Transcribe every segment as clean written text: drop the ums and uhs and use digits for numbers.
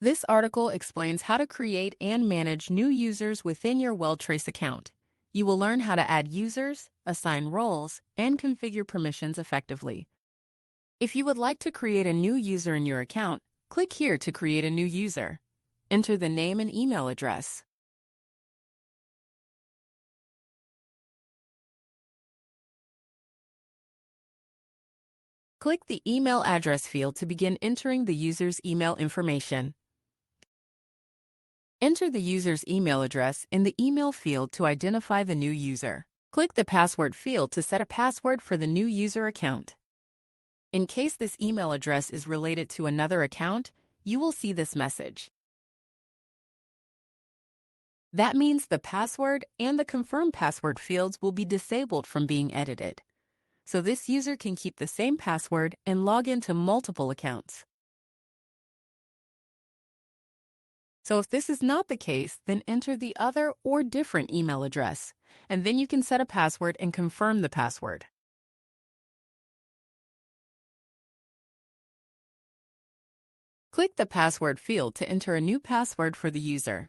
This article explains how to create and manage new users within your WeldTrace account. You will learn how to add users, assign roles, and configure permissions effectively. If you would like to create a new user in your account, click here to create a new user. Enter the name and email address. Click the email address field to begin entering the user's email information. Enter the user's email address in the email field to identify the new user. Click the password field to set a password for the new user account. In case this email address is related to another account, you will see this message. That means the password and the confirm password fields will be disabled from being edited. So this user can keep the same password and log into multiple accounts. So if this is not the case, then enter the other or different email address, and then you can set a password and confirm the password. Click the password field to enter a new password for the user.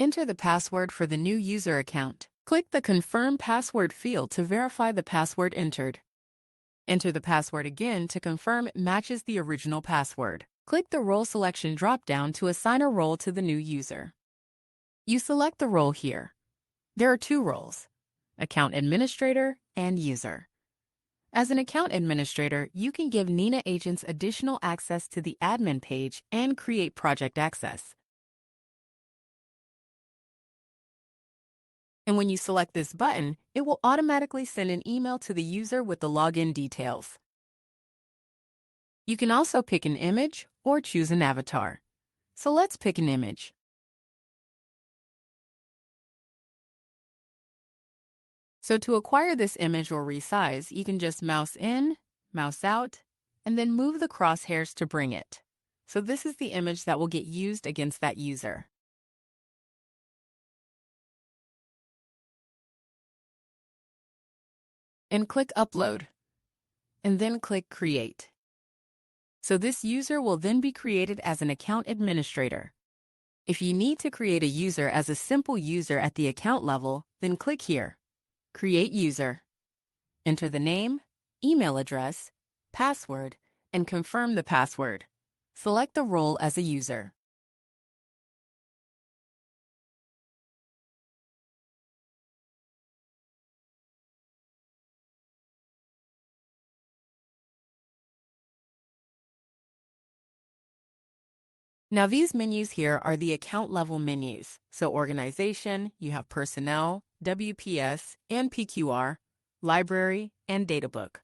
Enter the password for the new user account. Click the Confirm Password field to verify the password entered. Enter the password again to confirm it matches the original password. Click the Role Selection drop-down to assign a role to the new user. You select the role here. There are two roles: Account Administrator and User. As an account administrator, you can give Nina agents additional access to the admin page and create project access. And when you select this button, it will automatically send an email to the user with the login details. You can also pick an image or choose an avatar. So let's pick an image. So to acquire this image or resize, you can just mouse in, mouse out, and then move the crosshairs to bring it. So this is the image that will get used against that user. And click Upload, and then click Create. So this user will then be created as an account administrator. If you need to create a user as a simple user at the account level, then click here, Create User. Enter the name, email address, password, and confirm the password. Select the role as a user. Now these menus here are the account level menus. So organization, you have personnel, WPS, and PQR, library, and data book.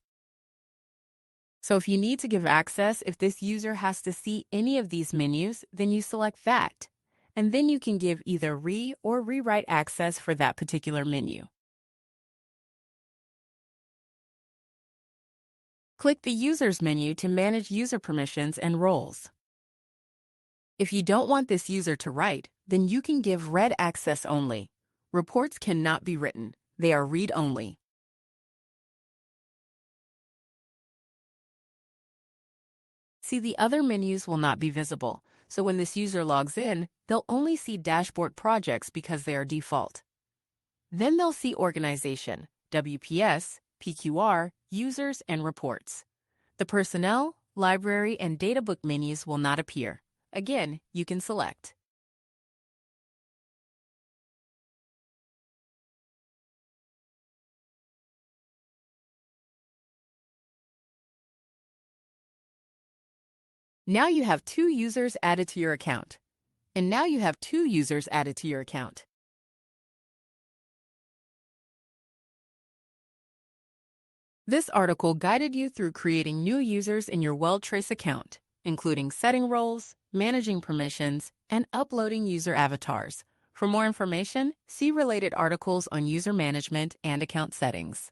So if you need to give access, if this user has to see any of these menus, then you select that. And then you can give either or rewrite access for that particular menu. Click the Users menu to manage user permissions and roles. If you don't want this user to write, then you can give read access only. Reports cannot be written. They are read-only. See, the other menus will not be visible, so when this user logs in, they'll only see dashboard projects because they are default. Then they'll see organization, WPS, PQR, users, and reports. The personnel, library, and data book menus will not appear. Again, you can select. Now you have two users added to your account. And now you have two users added to your account. This article guided you through creating new users in your WeldTrace account, including setting roles, managing permissions, and uploading user avatars. For more information, see related articles on user management and account settings.